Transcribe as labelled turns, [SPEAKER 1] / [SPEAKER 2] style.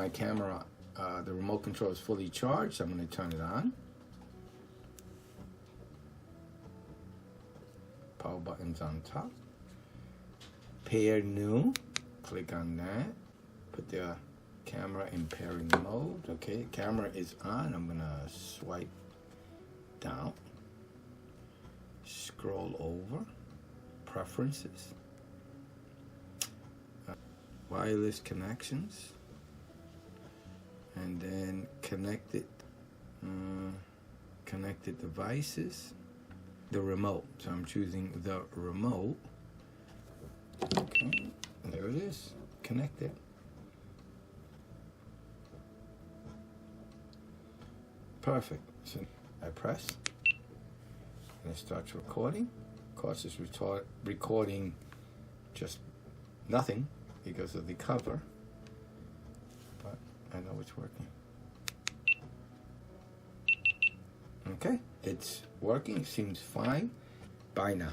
[SPEAKER 1] my camera, the remote control is fully charged. I'm going to turn it on. Power button's on top. Pair new. Click on that. Put the camera in pairing mode. Okay, camera is on. I'm going to swipe down. Scroll over. Preferences. Wireless connections. And then connected devices. The remote. So I'm choosing the remote. Okay, there it is. Connected. Perfect. So I press. And it starts recording. Of course, it's recording just nothing because of the cover. But I know it's working. Okay, it's working. Seems fine. Bye now.